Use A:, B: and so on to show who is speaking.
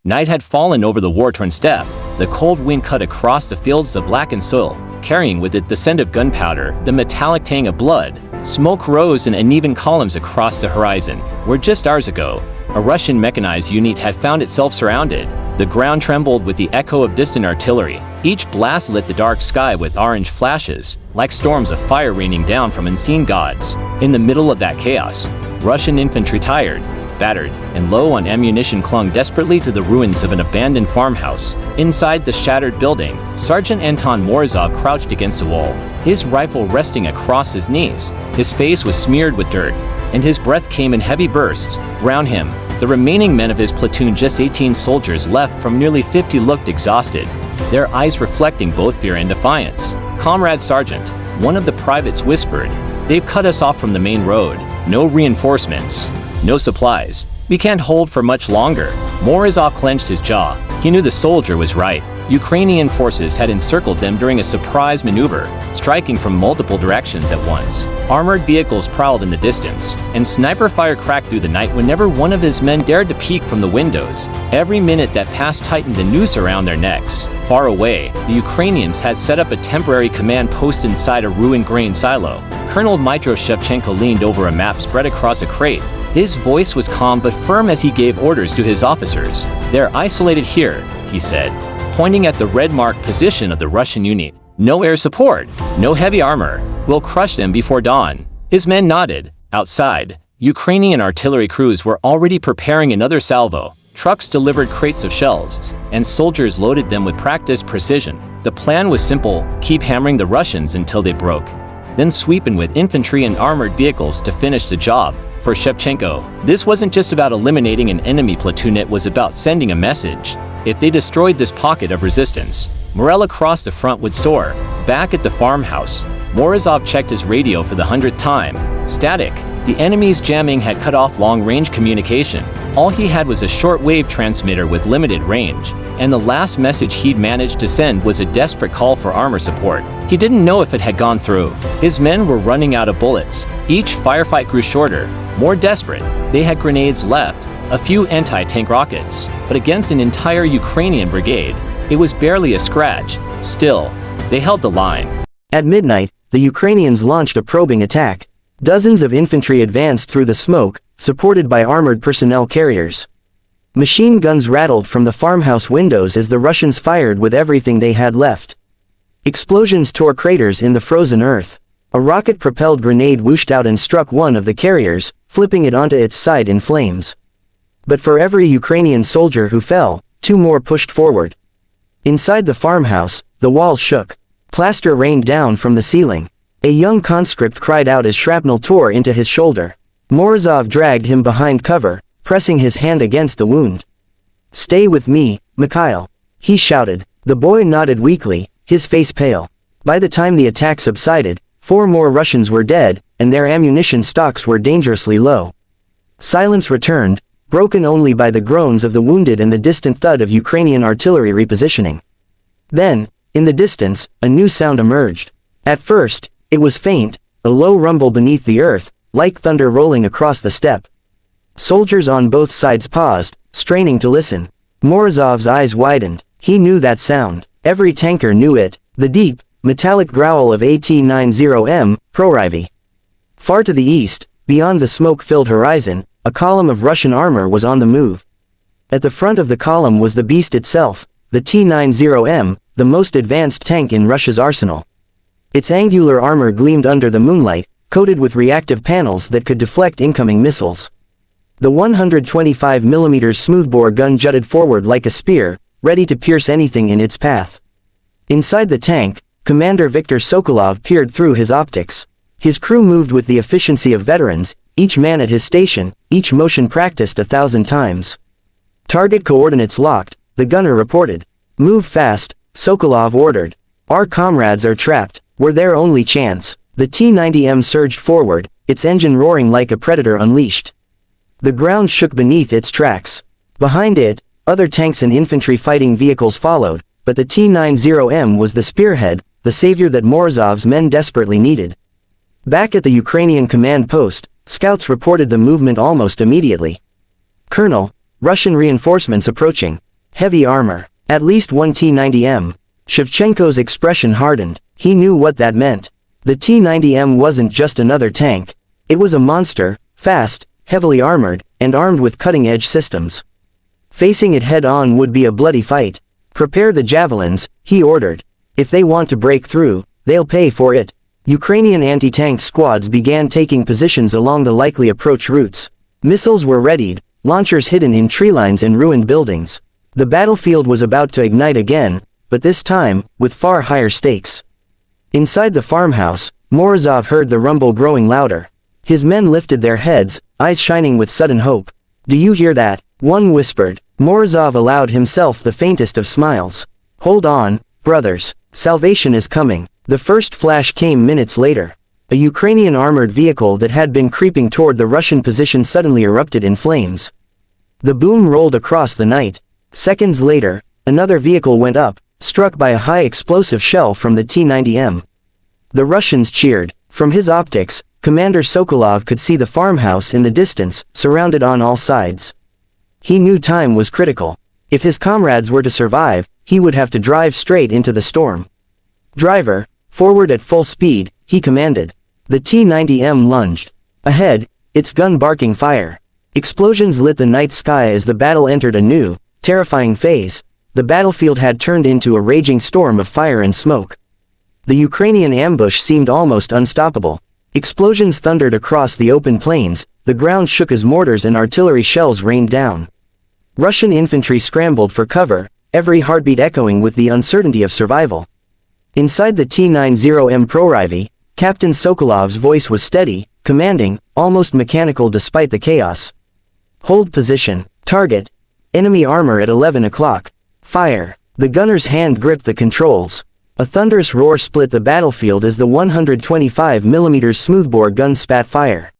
A: Night had fallen over the war-torn steppe. The cold wind cut across the fields of blackened soil, carrying with it the scent of gunpowder, the metallic tang of blood. Smoke rose in uneven columns across the horizon, where just hours ago, a Russian mechanized unit had found itself surrounded. The ground trembled with the echo of distant artillery. Each blast lit the dark sky with orange flashes, like storms of fire raining down from unseen gods. In the middle of that chaos, Russian infantry, tired, battered, and low on ammunition, clung desperately to the ruins of an abandoned farmhouse. Inside the shattered building, Sergeant Anton Morozov crouched against the wall, his rifle resting across his knees. His face was smeared with dirt, and his breath came in heavy bursts. Round him, the remaining men of his platoon, just 18 soldiers left from nearly 50, looked exhausted, their eyes reflecting both fear and defiance. "Comrade Sergeant," one of the privates whispered, "they've cut us off from the main road. No reinforcements. No supplies. We can't hold for much longer." Morozov clenched his jaw. He knew the soldier was right. Ukrainian forces had encircled them during a surprise maneuver, striking from multiple directions at once. Armored vehicles prowled in the distance, and sniper fire cracked through the night whenever one of his men dared to peek from the windows. Every minute that passed tightened the noose around their necks. Far away, the Ukrainians had set up a temporary command post inside a ruined grain silo. Colonel Dmytro Shevchenko leaned over a map spread across a crate. His voice was calm but firm as he gave orders to his officers. "They're isolated here," he said, pointing at the red-marked position of the Russian unit. "No air support, no heavy armor. We'll crush them before dawn." His men nodded. Outside, Ukrainian artillery crews were already preparing another salvo. Trucks delivered crates of shells, and soldiers loaded them with practiced precision. The plan was simple: keep hammering the Russians until they broke, then sweep in with infantry and armored vehicles to finish the job. For Shevchenko, this wasn't just about eliminating an enemy platoon, it was about sending a message. If they destroyed this pocket of resistance, morale across the front would soar. Back at the farmhouse, Morozov checked his radio for the 100th time. Static. The enemy's jamming had cut off long-range communication. All he had was a short-wave transmitter with limited range, and the last message he'd managed to send was a desperate call for armor support. He didn't know if it had gone through. His men were running out of bullets. Each firefight grew shorter, more desperate. They had grenades left, a few anti-tank rockets, but against an entire Ukrainian brigade, it was barely a scratch. Still, they held the line.
B: At midnight, the Ukrainians launched a probing attack. Dozens of infantry advanced through the smoke, supported by armored personnel carriers. Machine guns rattled from the farmhouse windows as the Russians fired with everything they had left. Explosions tore craters in the frozen earth. A rocket-propelled grenade whooshed out and struck one of the carriers, flipping it onto its side in flames. But for every Ukrainian soldier who fell, two more pushed forward. Inside the farmhouse, the walls shook. Plaster rained down from the ceiling. A young conscript cried out as shrapnel tore into his shoulder. Morozov dragged him behind cover, pressing his hand against the wound. "Stay with me, Mikhail," he shouted. The boy nodded weakly, his face pale. By the time the attack subsided, 4 more Russians were dead, and their ammunition stocks were dangerously low. Silence returned, broken only by the groans of the wounded and the distant thud of Ukrainian artillery repositioning. Then, in the distance, a new sound emerged. At first, it was faint, a low rumble beneath the earth, like thunder rolling across the steppe. Soldiers on both sides paused, straining to listen. Morozov's eyes widened. He knew that sound. Every tanker knew it, the deep, metallic growl of a T-90M, Proryv. Far to the east, beyond the smoke-filled horizon, a column of Russian armor was on the move. At the front of the column was the beast itself, the T-90M, the most advanced tank in Russia's arsenal. Its angular armor gleamed under the moonlight, coated with reactive panels that could deflect incoming missiles. The 125mm smoothbore gun jutted forward like a spear, ready to pierce anything in its path. Inside the tank, Commander Viktor Sokolov peered through his optics. His crew moved with the efficiency of veterans, each man at his station, each motion practiced 1,000 times. "Target coordinates locked," the gunner reported. "Move fast," Sokolov ordered. "Our comrades are trapped. We're their only chance." The T-90M surged forward, its engine roaring like a predator unleashed. The ground shook beneath its tracks. Behind it, other tanks and infantry fighting vehicles followed, but the T-90M was the spearhead, the savior that Morozov's men desperately needed. Back at the Ukrainian command post, scouts reported the movement almost immediately. "Colonel, Russian reinforcements approaching." Heavy armor. At least one T-90M. Shevchenko's expression hardened. He knew what that meant. The T-90M wasn't just another tank. It was a monster, fast, heavily armored, and armed with cutting-edge systems. Facing it head-on would be a bloody fight. Prepare the javelins, he ordered. If they want to break through, they'll pay for it. Ukrainian anti-tank squads began taking positions along the likely approach routes. Missiles were readied, launchers hidden in tree lines and ruined buildings. The battlefield was about to ignite again, but this time, with far higher stakes. Inside the farmhouse, Morozov heard the rumble growing louder. His men lifted their heads, eyes shining with sudden hope. "Do you hear that?" one whispered. Morozov allowed himself the faintest of smiles. "Hold on, brothers. Salvation is coming." The first flash came minutes later. A Ukrainian armored vehicle that had been creeping toward the Russian position suddenly erupted in flames. The boom rolled across the night. Seconds later, another vehicle went up, struck by a high explosive shell from the T-90M. The Russians cheered. From his optics, Commander Sokolov could see the farmhouse in the distance, surrounded on all sides. He knew time was critical. If his comrades were to survive, he would have to drive straight into the storm. "Driver, forward at full speed," he commanded. The T-90M lunged. Ahead, its gun barking fire. Explosions lit the night sky as the battle entered a new, terrifying phase. The battlefield had turned into a raging storm of fire and smoke. The Ukrainian ambush seemed almost unstoppable. Explosions thundered across the open plains, the ground shook as mortars and artillery shells rained down. Russian infantry scrambled for cover, every heartbeat echoing with the uncertainty of survival. Inside the T-90M Proryv, Captain Sokolov's voice was steady, commanding, almost mechanical despite the chaos. "Hold position. Target. Enemy armor at 11 o'clock. Fire." The gunner's hand gripped the controls. A thunderous roar split the battlefield as the 125mm smoothbore gun spat fire.